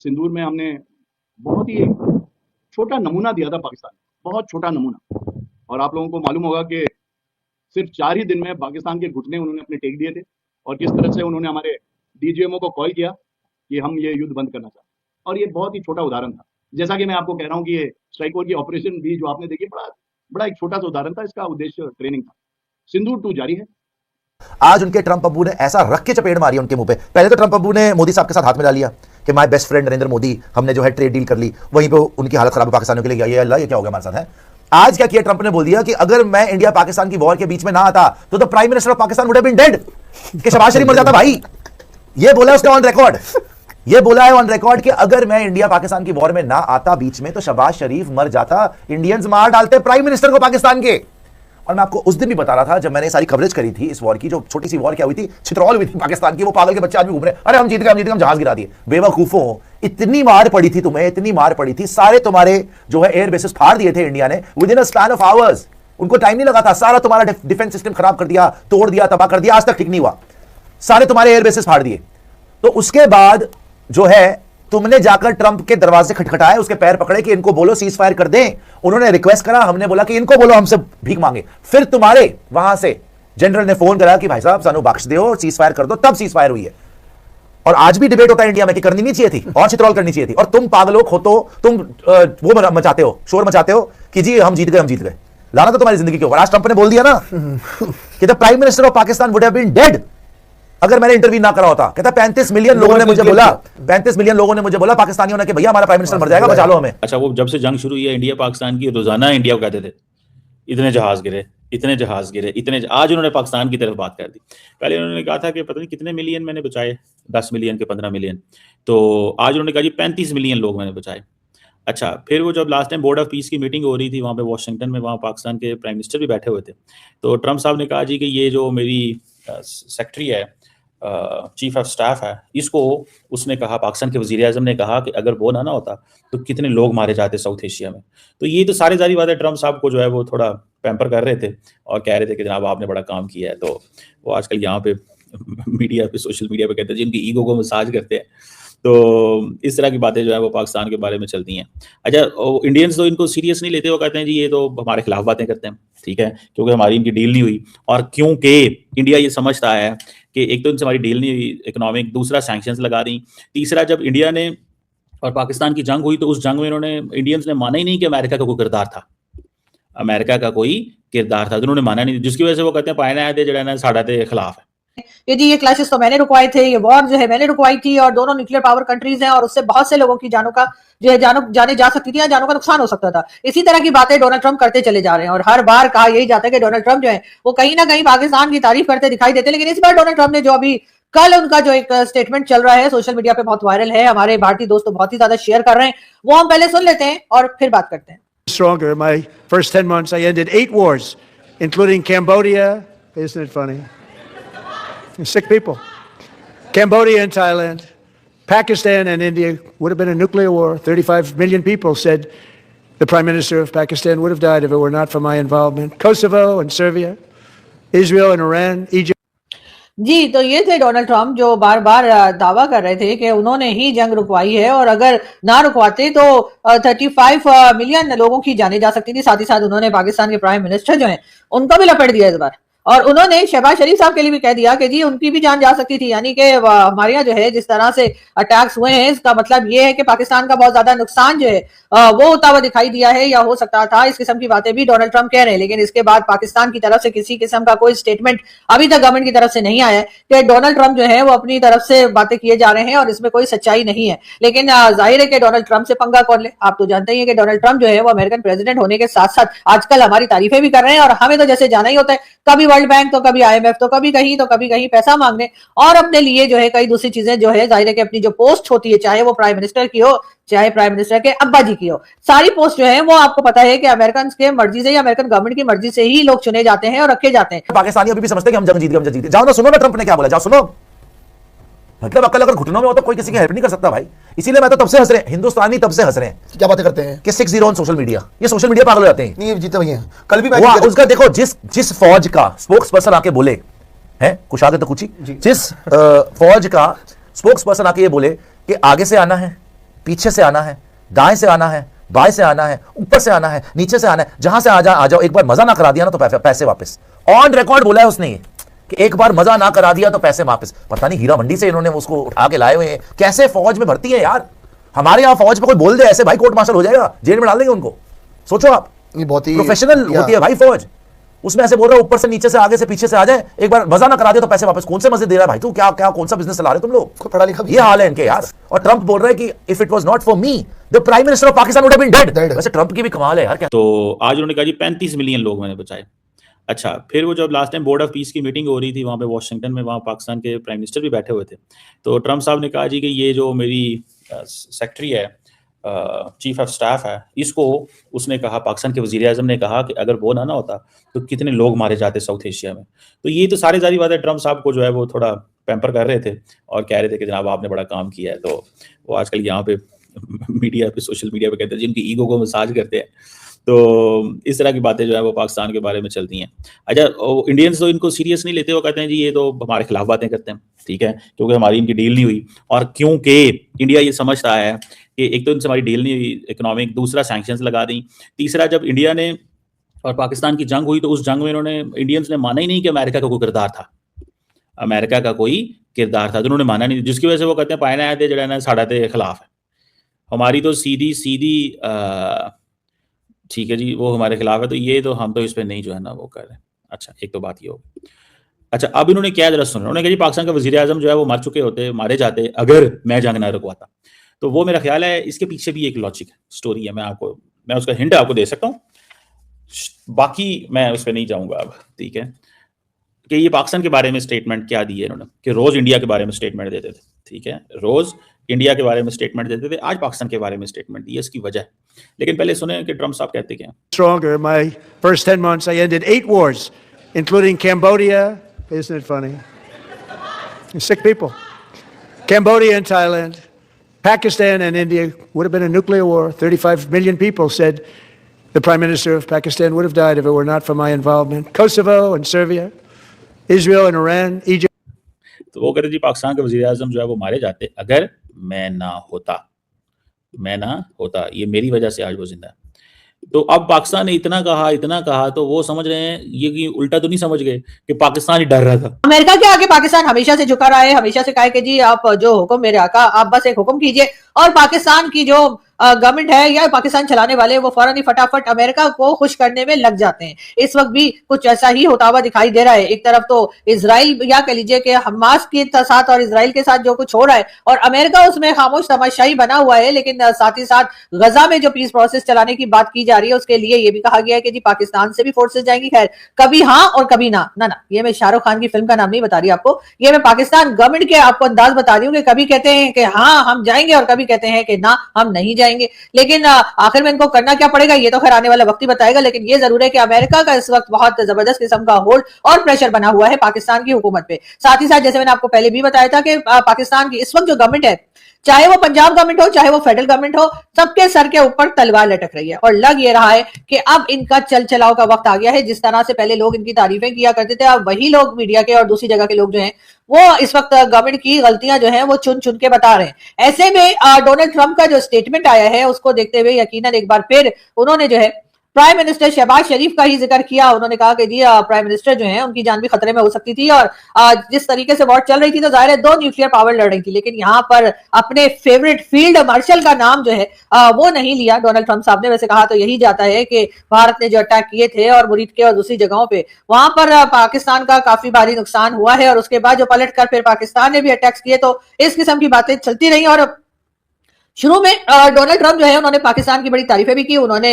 सिंदूर में हमने बहुत ही एक छोटा नमूना दिया था पाकिस्तान को, बहुत छोटा नमूना। और आप लोगों को मालूम होगा कि सिर्फ 4 ही दिन में पाकिस्तान के घुटने उन्होंने अपने टेक दिए थे और किस तरह से उन्होंने हमारे डीजीएमओ को कॉल किया कि हम ये युद्ध बंद करना चाहते हैं। और ये बहुत ही छोटा उदाहरण था। जैसा कि मैं आपको कह रहा हूँ कि ये स्ट्राइक फोर्स की ऑपरेशन भी जो आपने देखी, बड़ा एक छोटा सा उदाहरण था। इसका उद्देश्य ट्रेनिंग था। सिंदूर 2 जारी है। आज उनके ट्रंप अब्बू ने ऐसा रख के चपेट मारी उनके मुंह पे। पहले तो ट्रंप अब्बू ने मोदी साहब के साथ हाथ मिला लिया कि my best friend Narendra Modi, हमने जो है ट्रेड डील कर ली। वहीं पे उनकी हालत खराब है पाकिस्तानियों के लिए। ये अल्लाह, ये क्या हो गया हमारे साथ है। आज क्या किया ट्रंप ने, बोल दिया कि अगर मैं इंडिया पाकिस्तान की वॉर के बीच में ना आता तो the prime minister of Pakistan would have been dead, कि शहबाज शरीफ मर जाता भाई। ये बोला उसने ऑन रिकॉर्ड, ये बोला है ऑन रिकॉर्ड कि अगर मैं इंडिया पाकिस्तान की वॉर में ना आता बीच में तो शहबाज शरीफ मर जाता, इंडियंस मार डालते प्राइम मिनिस्टर को पाकिस्तान के। और मैं आपको उस दिन भी बता रहा था जब मैंने सारी कवरेज करी थी इस वॉर की, जो छोटी सी वॉर क्या हुई थी, छित्रौल हुई थी पाकिस्तान की। वो पागल के बच्चे आज भी घूम रहे हैं, अरे हम जीत गए, हम जहाज गिरा दिए। बेवकूफों, इतनी मार पड़ी थी तुम्हें, इतनी मार पड़ी थी, सारे तुम्हारे जो है एयर बेसिस फाड़ दिए थे इंडिया ने with in a span of hours. उनको टाइम नहीं लगा था, सारा तुम्हारा डिफेंस सिस्टम खराब कर दिया, तोड़ दिया, तबाह कर दिया, आज तक ठीक नहीं हुआ। सारे तुम्हारे एयर बेसिस फाड़ दिए। तो उसके बाद जो है तुमने जाकर ट्रंप के दरवाजे खटखटाए, उसके पैर पकड़े कि इनको बोलो सीज फायर कर दें। उन्होंने रिक्वेस्ट करा, हमने बोला कि इनको बोलो हमसे भीख मांगे। फिर तुम्हारे वहां से जनरल ने फोन करा कि भाई साहब सानू बख्श दो, सीज फायर कर दो, तब सीज फायर हुई है। और आज भी डिबेट होता है इंडिया में कि करनी नहीं चाहिए थी और छित्रौल करनी चाहिए थी। और तुम पागलों खोतो, तुम वो मचाते हो, शोर मचाते हो कि जी हम जीत गए, हम जीत गए। लाना तो तुम्हारी जिंदगी के ऊपर। आज ट्रंप ने बोल दिया ना कि the prime minister of Pakistan would have been dead अगर मैंने इंटरव्यू ना करा होता। कहता 35 मिलियन लोगों ने मुझे बोला, 35 मिलियन लोगों ने मुझे बोला पाकिस्तानियों ने कि भैया हमारा प्राइम मिनिस्टर मर जाएगा, बचा लो हमें। अच्छा, वो जब से जंग शुरू हुई है इंडिया पाकिस्तान की, रोजाना इंडिया को कहते थे इतने जहाज गिरे, इतने जहाज गिरे, इतने। आज उन्होंने पाकिस्तान की तरफ बात कर दी। पहले उन्होंने कहा था कि पता नहीं कितने मिलियन मैंने बचाए, 10 मिलियन के 15 मिलियन। तो आज उन्होंने कहा जी 35 मिलियन लोग मैंने बचाए। अच्छा, फिर वो जब last time board of peace की मीटिंग हो रही थी वहाँ पे वाशिंगटन में, वहाँ पाकिस्तान के प्राइम मिनिस्टर भी बैठे हुए थे। तो ट्रंप साहब ने कहा जी कि ये जो मेरी सेक्रेटरी है, चीफ ऑफ स्टाफ है, इसको उसने कहा, पाकिस्तान के वजीर आज़म ने कहा कि अगर वो ना होता तो कितने लोग मारे जाते साउथ एशिया में। तो ये तो सारी बातें ट्रंप साहब को जो है वो थोड़ा पैम्पर कर रहे थे और कह रहे थे कि जनाब आपने बड़ा काम किया है। तो वो आजकल यहाँ पे मीडिया पे, सोशल मीडिया पे कहते हैं जिनकी ईगो को मसाज करते हैं। तो इस तरह की बातें जो है वो पाकिस्तान के बारे में चलती हैं। अच्छा, इंडियंस तो इनको सीरियस नहीं लेते, वो कहते हैं जी ये तो हमारे खिलाफ बातें करते हैं, ठीक है, क्योंकि हमारी इनकी डील नहीं हुई। और क्योंकि इंडिया ये समझता है कि एक तो इनसे हमारी डील नहीं हुई इकोनॉमिक, दूसरा सैंक्शंस लगा दी, तीसरा जब इंडिया ने और पाकिस्तान की जंग हुई तो उस जंग में इन्होंने, इंडियंस ने माना ही नहीं कि अमेरिका का कोई किरदार था, अमेरिका का कोई किरदार था, तो उन्होंने माना नहीं, जिसकी वजह से वो कहते हैं पायना है जो है साढ़ा के खिलाफ है। ये जी ये क्लैशेस तो मैंने रुकवाए थे, ये वॉर जो है मैंने रुकवाई थी, और दोनों न्यूक्लियर पावर कंट्रीज हैं और उससे बहुत से लोगों की जानों का जो है जाने जा सकती थी या जानों का नुकसान हो सकता था। इसी तरह की बातें डोनाल्ड ट्रंप करते चले जा रहे हैं और हर बार कहा यही जाता है कि डोनाल्ड ट्रंप जो है वो कहीं ना कहीं पाकिस्तान की तारीफ करते दिखाई देते। लेकिन इस बार डोनाल्ड ट्रंप ने जो अभी कल उनका जो एक स्टेटमेंट चल रहा है सोशल मीडिया पे बहुत वायरल है, हमारे भारतीय दोस्त तो बहुत ही ज्यादा शेयर कर रहे हैं, वो हम पहले सुन लेते हैं और फिर बात करते हैं। Stronger. My first 10 months, I ended 8 wars, including Cambodia. Isn't it funny? Sick people. Cambodia and Thailand. Pakistan and India would have been a nuclear war. 35 million people said the Prime Minister of Pakistan would have died if it were not for my involvement. Kosovo and Serbia, Israel and Iran, Egypt. जी, तो ये थे Donald Trump जो बार बार दावा कर रहे थे कि उन्होंने ही जंग रुकवाई है और अगर ना रुकवाते तो 35 मिलियन लोगों की जाने जा सकती थी। साथ ही साथ उन्होंने पाकिस्तान के प्राइम मिनिस्टर जो हैं उनका भी लपेट दिया इस बार, और उन्होंने शहबाज शरीफ साहब के लिए भी कह दिया कि जी उनकी भी जान जा सकती थी। यानी कि हमारे यहाँ जो है जिस तरह से अटैक्स हुए हैं इसका मतलब ये है कि पाकिस्तान का बहुत ज्यादा नुकसान जो है वो होता हुआ दिखाई दिया है या हो सकता था। इस किस्म की बातें भी डोनाल्ड ट्रंप कह रहे हैं, लेकिन इसके बाद पाकिस्तान की तरफ से किसी किस्म का कोई स्टेटमेंट अभी तक गवर्नमेंट की तरफ से नहीं आया है कि डोनाल्ड ट्रंप जो है वो अपनी तरफ से बातें किए जा रहे हैं और इसमें कोई सच्चाई नहीं है। लेकिन जाहिर है कि डोनाल्ड ट्रंप से पंगा कौन ले। आप तो जानते ही हैं कि डोनाल्ड ट्रंप जो है वो अमेरिकन प्रेसिडेंट होने के साथ साथ आजकल हमारी तारीफें भी कर रहे हैं और हमें तो जैसे जाना ही होता है, कभी वर्ल्ड बैंक तो कभी IMF तो कभी कहीं पैसा मांगने और अपने लिए जो है कई दूसरी चीजें जो है जाहिर है कि अपनी जो पोस्ट होती है चाहे वो प्राइम मिनिस्टर की हो चाहे प्राइम मिनिस्टर के अब्बा जी की हो, सारी पोस्ट जो है वो आपको पता है कि अमेरिकन के मर्जी से या अमेरिकन गवर्नमेंट की मर्जी से ही लोग चुने जाते हैं और रखे जाते हैं। पाकिस्तानी अभी भी समझते हैं कि हम जंग जीत गए, हम जंग जीते। जाओ ना सुनो ना ट्रंप ने क्या बोला, जाओ सुनो। मतलब अकल अगर घुटनों में हो तो कोई किसी की हेल्प नहीं कर सकता भाई। इसीलिए मैं तो तब से हंस रहे हैं, हिंदुस्तानी तब से हंस रहे हैं। क्या बातें करते हैं कि 6-0 ऑन सोशल मीडिया, ये सोशल मीडिया पागल हो जाते हैं। नहीं जीते भैया, कल भी उसका देखो जिस फौज का स्पोक्स पर्सन आके बोले हैं, कुशाद तो कुछ जिस फौज का स्पोक्स पर्सन आके ये बोले कि आगे से आना है, पीछे से आना है, दाएं से आना है, बाएं से आना है, ऊपर से आना है, नीचे से आना है, जहां से आ जाओ। एक बार मजा ना करा दिया ना तो पैसे वापस। ऑन रिकॉर्ड बोला है उसने ये कि एक बार मजा ना करा दिया तो पैसे वापस। पता नहीं हीरा मंडी से इन्होंने उसको उठा के लाए हुए हैं। कैसे फौज में भर्ती है यार? हमारे यहां फौज पे कोई बोल दे ऐसे भाई कोर्ट मार्शल हो जाएगा, जेल में डाल देंगे उनको। सोचो आप, ये बहुत ही प्रोफेशनल होती है भाई फौज। उसमें ऐसे बोल रहा है ऊपर से नीचे से आगे से पीछे से आ जाए, एक बार मजा ना करा दिया तो पैसे वापस। कौन से मजे दे रहा है भाई तू? क्या क्या कौन सा बिजनेस चला रहे तुम लोग? कोई पढ़ा लिखा भी ये हाल है इनके यार। और ट्रंप बोल रहा है कि if it was not for me the prime minister of Pakistan would have been dead. वैसे ट्रंप की भी कमाल है यार। क्या तो आज उन्होंने कहा जी 35 मिलियन लोग मैंने बचाए। अच्छा, फिर वो जब last time board of peace की मीटिंग हो रही थी वहाँ पे वाशिंगटन में, वहाँ पाकिस्तान के प्राइम मिनिस्टर भी बैठे हुए थे, तो ट्रंप साहब ने कहा जी कि ये जो मेरी सेक्रेटरी है, चीफ ऑफ स्टाफ है, इसको उसने कहा, पाकिस्तान के वजीर आजम ने कहा कि अगर वो ना होता तो कितने लोग मारे जाते साउथ एशिया में। तो ये तो सारी बातें ट्रंप साहब को जो है वो थोड़ा पैम्पर कर रहे थे और कह रहे थे कि जनाब आपने बड़ा काम किया है। तो वो आजकल यहाँ पे मीडिया पे, सोशल मीडिया पे कहते हैं जिनकी ईगो को मसाज करते हैं। तो इस तरह की बातें जो है वो पाकिस्तान के बारे में चलती हैं। अच्छा, इंडियंस तो इनको सीरियस नहीं लेते, वो कहते हैं जी ये तो हमारे खिलाफ बातें करते हैं, ठीक है, क्योंकि हमारी इनकी डील नहीं हुई। और क्योंकि इंडिया ये समझता है कि एक तो इनसे हमारी डील नहीं हुई इकोनॉमिक, दूसरा सैंक्शंस लगा दी, तीसरा जब इंडिया ने और पाकिस्तान की जंग हुई तो उस जंग में इन्होंने, इंडियंस ने माना ही नहीं कि अमेरिका का कोई किरदार था, अमेरिका का कोई किरदार था, तो उन्होंने माना नहीं, जिसकी वजह से वो कहते हैं पायना है जड़ा ना साढ़ा के खिलाफ है। हमारी तो सीधी ठीक है जी, वो हमारे खिलाफ है, तो ये तो हम तो इस पर नहीं जो है ना वो कर रहे हैं। अच्छा, एक तो बात ये होगी। अच्छा, अब इन्होंने क्या जरा सुना, उन्होंने कहा जी पाकिस्तान का वजीर आजम जो है वो मर चुके होते, मारे जाते अगर मैं जंग ना रुकवाता। तो वो मेरा ख्याल है इसके पीछे भी एक लॉजिक स्टोरी है, मैं उसका हिंट आपको दे सकता हूँ, बाकी मैं उस पर नहीं जाऊंगा अब, ठीक है। कि ये पाकिस्तान के बारे में स्टेटमेंट क्या दी है इन्होंने, कि रोज इंडिया के बारे में स्टेटमेंट देते थे, ठीक है, रोज इंडिया के बारे में स्टेटमेंट देते थे, आज पाकिस्तान के बारे में स्टेटमेंट दी है, इसकी वजह। लेकिन पहले सुने कि ट्रंप साहब कहते क्या। Stronger. My first 10 months, I ended 8 wars, including Cambodia. Isn't it funny? Sick people. Cambodia and Thailand. Pakistan and India would have been a nuclear war. 35 million people said the Prime Minister of Pakistan would have died if it were not for my involvement. Kosovo and Serbia. Israel and Iran, Egypt. तो वो कहते जी पाकिस्तान के वजीर आजम जो है वो मारे जाते अगर मैं ना होता, ये मेरी वजह से आज वो जिंदा है। तो अब पाकिस्तान ने इतना कहा तो वो समझ रहे हैं ये कि उल्टा तो नहीं समझ गए कि पाकिस्तान ही डर रहा था। अमेरिका के आगे पाकिस्तान हमेशा से झुका रहा है, हमेशा से कहा है कि जी आप जो हुक्म मेरे आका, आप बस एक हुक्म कीजिए, और पाकिस्तान की जो गवर्नमेंट है या पाकिस्तान चलाने वाले वो फौरन ही फटाफट अमेरिका को खुश करने में लग जाते हैं। इस वक्त भी कुछ ऐसा ही होता हुआ दिखाई दे रहा है। एक तरफ तो इजराइल या कह लीजिए कि हमास के साथ और इजराइल के साथ जो कुछ हो रहा है और अमेरिका उसमें खामोश तमाशाई बना हुआ है, लेकिन साथ ही साथ गजा में जो पीस प्रोसेस चलाने की बात की जा रही है उसके लिए ये भी कहा गया है कि जी पाकिस्तान से भी फोर्सेस जाएंगी। खैर, कभी हाँ और कभी ना, ये मैं शाहरुख खान की फिल्म का नाम नहीं बता रही आपको, ये मैं पाकिस्तान गवर्नमेंट के आपको अंदाज बता रही हूँ कि कभी कहते हैं कि हाँ हम जाएंगे और कभी कहते हैं कि ना हम नहीं जाएंगे। लेकिन आखिर में इनको करना क्या पड़ेगा ये तो खैर आने वाला वक्त ही बताएगा। लेकिन ये जरूर है कि अमेरिका का इस वक्त बहुत जबरदस्त किस्म का होल्ड और प्रेशर बना हुआ है पाकिस्तान की हुकूमत पे। साथ ही साथ जैसे मैंने आपको पहले भी बताया था कि पाकिस्तान की इस वक्त जो गवर्नमेंट है, चाहे वो पंजाब गवर्नमेंट हो चाहे वो फेडरल गवर्नमेंट हो, सबके सर के ऊपर तलवार लटक रही है। और लग ये रहा है कि अब इनका चल चलाव का वक्त आ गया है। जिस तरह से पहले लोग इनकी तारीफें किया करते थे, अब वही लोग मीडिया के और दूसरी जगह के लोग जो हैं वो इस वक्त गवर्नमेंट की गलतियां जो हैं वो चुन चुन के बता रहे हैं। ऐसे में डोनाल्ड ट्रंप का जो स्टेटमेंट आया है उसको देखते हुए यकीनन एक बार फिर उन्होंने जो है प्राइम मिनिस्टर शहबाज शरीफ का ही जिक्र किया। उन्होंने कहा कि जी प्राइम मिनिस्टर जो हैं उनकी जान भी खतरे में हो सकती थी, और जिस तरीके से वॉर चल रही थी तो जाहिर है 2 न्यूक्लियर पावर लड़ रही थी, लेकिन यहाँ पर अपने फेवरेट फील्ड मार्शल का नाम जो है वो नहीं लिया डोनाल्ड ट्रंप साहब ने। वैसे कहा तो यही जाता है कि भारत ने जो अटैक किए थे और मुरीद के और दूसरी जगहों पे, वहां पर पाकिस्तान का काफी भारी नुकसान हुआ है, और उसके बाद जो पलट कर फिर पाकिस्तान ने भी अटैक्स किए, तो इस किस्म की बातें चलती रही। और शुरू में डोनाल्ड ट्रंप जो है उन्होंने पाकिस्तान की बड़ी तारीफें भी की। उन्होंने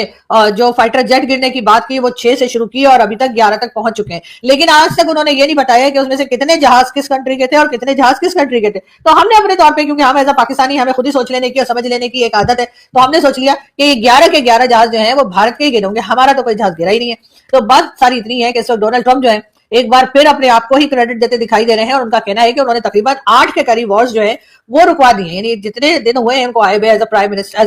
जो फाइटर जेट गिरने की बात की वो 6 से शुरू की और अभी तक 11 तक पहुंच चुके हैं, लेकिन आज तक उन्होंने ये नहीं बताया कि उसमें से कितने जहाज किस कंट्री के थे और कितने जहाज किस कंट्री के थे। तो हमने अपने तौर पे, क्योंकि हम एज अ पाकिस्तानी हमें खुद ही सोच लेने की और समझ लेने की एक आदत है, तो हमने सोच लिया कि 11 के 11 जहाज जो है वो भारत के ही गिरे होंगे, हमारा तो कोई जहाज गिरा ही नहीं है। तो बात सारी इतनी है कि इस वक्त डोनाल्ड ट्रंप जो है एक बार फिर अपने आप को ही क्रेडिट देते दिखाई दे रहे हैं, और उनका कहना है कि उन्होंने तकरीबन 8 के करीब वॉर्स जो है वो रुकवा दिए। यानी जितने दिन हुए हैं उनको आए हुए एज अ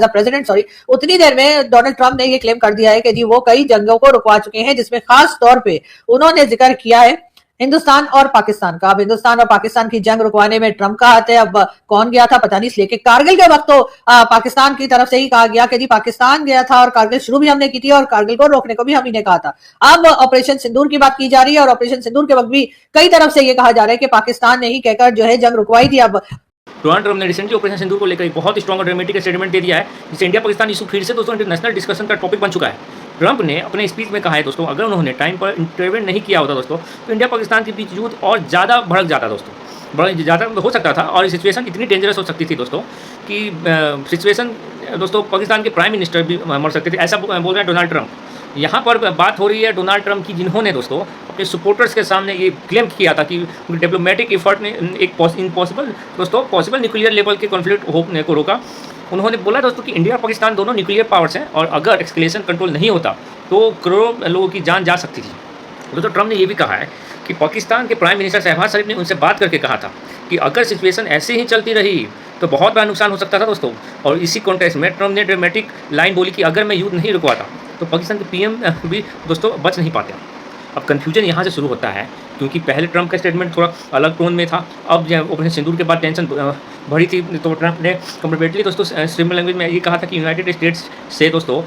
प्रेसिडेंट उतनी देर में डोनाल्ड ट्रंप ने ये क्लेम कर दिया है कि जी वो कई जंगों को रुकवा चुके हैं, जिसमें खास तौर पे उन्होंने जिक्र किया है हिंदुस्तान और पाकिस्तान का। अब हिंदुस्तान और पाकिस्तान की जंग रुकवाने में ट्रंप का हाथ है, अब कौन गया था पता नहीं, इसलिए कि कारगिल के वक्त तो पाकिस्तान की तरफ से ही कहा गया कि जी पाकिस्तान गया था और कारगिल शुरू भी हमने की थी और कारगिल को रोकने को भी हम ही ने कहा था। अब ऑपरेशन सिंदूर की बात की जा रही है और ऑपरेशन सिंदूर के वक्त भी कई तरफ से ये कहा जा रहा है कि पाकिस्तान ने ही कहकर जो है जंग रुकवाई थी। अब डोनाल्ड ट्रंप ने रिसेंटली ऑपरेशन सिंदूर को लेकर एक बहुत ही स्ट्रॉन्ग और ड्रामेटिक स्टेटमेंट दे दिया है, जिससे इंडिया पाकिस्तान इशू फिर से दोस्तों इंटरनेशनल डिस्कशन का टॉपिक बन चुका है। ट्रंप ने अपने स्पीच में कहा है दोस्तों, अगर उन्होंने टाइम पर इंटरवेंट नहीं किया होता दोस्तों, तो इंडिया पाकिस्तान के बीच युद्ध और ज़्यादा भड़क जाता दोस्तों, बड़ा ज़्यादा हो सकता था और सिचुएशन इतनी डेंजरस हो सकती थी दोस्तों कि सिचुएशन दोस्तों पाकिस्तान के प्राइम मिनिस्टर भी मर सकते थे, ऐसा बोल रहे हैं डोनाल्ड ट्रंप। यहाँ पर बात हो रही है डोनाल्ड ट्रंप की, जिन्होंने दोस्तों अपने सपोर्टर्स के सामने ये क्लेम किया था कि डिप्लोमेटिक एफर्ट ने एक इम्पॉसिबल दोस्तों पॉसिबल न्यूक्लियर लेवल के कॉन्फ्लिक्ट होने को रोका। उन्होंने बोला दोस्तों कि इंडिया पाकिस्तान दोनों न्यूक्लियर पावर्स हैं और अगर एस्केलेशन कंट्रोल नहीं होता तो करोड़ों लोगों की जान जा सकती थी। दोस्तों ट्रंप ने ये भी कहा है कि पाकिस्तान के प्राइम मिनिस्टर शहबाज शरीफ ने उनसे बात करके कहा था कि अगर सिचुएशन ऐसे ही चलती रही तो बहुत बड़ा नुकसान हो सकता था दोस्तों। और इसी कॉन्टेक्स्ट में ट्रंप ने ड्रामेटिक लाइन बोली कि अगर मैं युद्ध नहीं रुकवाता तो पाकिस्तान के पीएम भी दोस्तों बच नहीं पाते। अब कन्फ्यूजन यहाँ से शुरू होता है, क्योंकि पहले ट्रंप का स्टेटमेंट थोड़ा अलग टोन में था, अब जब ऑपरेशन सिंदूर के बाद टेंशन बढ़ी थी तो ट्रंप ने कम्प्लीटली दोस्तों सिमिलर लैंग्वेज में ये कहा था कि यूनाइटेड स्टेट्स से दोस्तों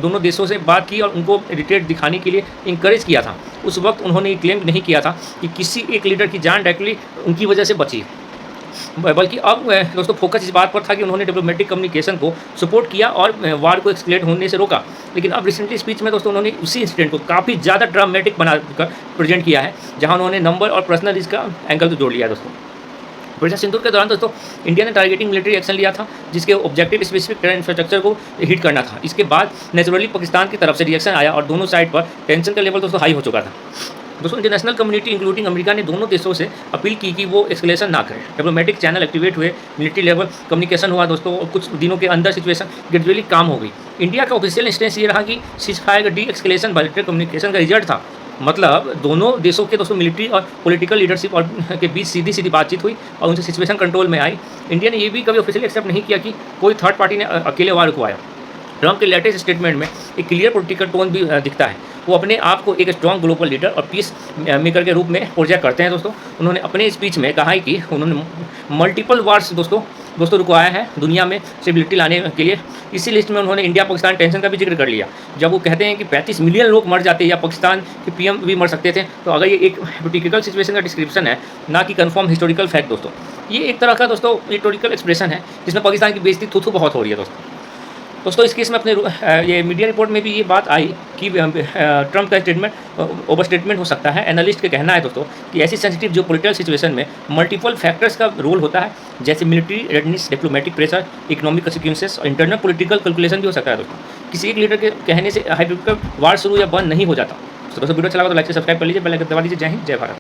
दोनों देशों से बात की और उनको रिटेट दिखाने के लिए इंकरेज किया था। उस वक्त उन्होंने ये क्लेम नहीं किया था कि किसी एक लीडर की जान डायरेक्टली उनकी वजह से बची, बल्कि अब दोस्तों फोकस इस बात पर था कि उन्होंने डिप्लोमेटिक कम्युनिकेशन को सपोर्ट किया और वार को एक्सक्लेट होने से रोका। लेकिन अब रिसेंटली स्पीच में दोस्तों उन्होंने उसी इंसिडेंट को काफ़ी ज़्यादा ड्रामेटिक बनाकर प्रेजेंट किया है, जहां उन्होंने नंबर और पर्सनल इसका एंगल तो जोड़ लिया है दोस्तों। ऑपरेशन सिंदूर के दौरान दोस्तों इंडिया ने टारगेटिंग मिलिट्री एक्शन लिया था, जिसके ऑब्जेक्टिव स्पेसिफिक टेरर इंफ्रास्ट्रक्चर को हिट करना था। इसके बाद नेचुरली पाकिस्तान की तरफ से रिएक्शन आया और दोनों साइड पर टेंशन का लेवल दोस्तों हाई हो चुका था। दोस्तों इंटरनेशनल कम्युनिटी इंक्लूडिंग अमेरिका ने दोनों देशों से अपील की कि वो एस्केलेशन ना करें। डिप्लोमेटिक चैनल एक्टिवेट हुए, मिलिट्री लेवल कम्युनिकेशन हुआ दोस्तों, और कुछ दिनों के अंदर सिचुएशन ग्रेजुअली काम हो गई। इंडिया का ऑफिशियल स्टेंस ये रहा कि सीजफायर डी एक्सकेलेशन बायलैटरल कम्युनिकेशन का रिजल्ट था। मतलब दोनों देशों के दोस्तों मिलिट्री और पॉलिटिकल लीडरशिप और के बीच सीधी सीधी बातचीत हुई और उनसे सिचुएशन कंट्रोल में आई। इंडिया ने ये भी कभी ऑफिशियली एक्सेप्ट नहीं किया कि कोई थर्ड पार्टी ने अकेले वार रुकवाया। ट्रंप के लेटेस्ट स्टेटमेंट में एक क्लियर पॉलिटिकल टोन भी दिखता है। वो अपने आप को एक स्ट्रॉन्ग ग्लोबल लीडर और पीस मेकर के रूप में प्रोजेक्ट करते हैं दोस्तों। उन्होंने अपने स्पीच में कहा है कि उन्होंने मल्टीपल वार्स दोस्तों रुकवाया है दुनिया में स्टेबिलिटी लाने के लिए। इसी लिस्ट में उन्होंने इंडिया पाकिस्तान टेंशन का भी जिक्र कर लिया। जब वो कहते हैं कि 35 मिलियन लोग मर जाते या पाकिस्तान के पीएम भी मर सकते थे, तो अगर ये एक हिपोथेटिकल सिचुएशन का डिस्क्रिप्शन है, ना कि कंफर्म हिस्टोरिकल फैक्ट दोस्तों। ये एक तरह का दोस्तों हिस्टोरिकल एक्सप्रेशन है जिसमें पाकिस्तान की बेइज्जती थू बहुत हो रही है दोस्तों। इस केस में अपने ये मीडिया रिपोर्ट में भी ये बात आई कि ट्रंप का स्टेटमेंट ओवर स्टेटमेंट हो सकता है। एनालिस्ट का कहना है दोस्तों कि ऐसी सेंसिटिव जो पॉलिटिकल सिचुएशन में मल्टीपल फैक्टर्स का रोल होता है, जैसे military redness, diplomatic pressure, economic consequences और इंटरनल पॉलिटिकल कैलकुलेशन भी हो सकता है दोस्तों। किसी एक लीडर के कहने से हाइपोथेटिकल वार शुरू या बंद नहीं हो जाता। तो दोस्तों वीडियो अच्छा लगा तो लाइक से सब्सक्राइब कर लीजिए, बेल आइकन दबा लीजिए। जय हिंद, जय भारत।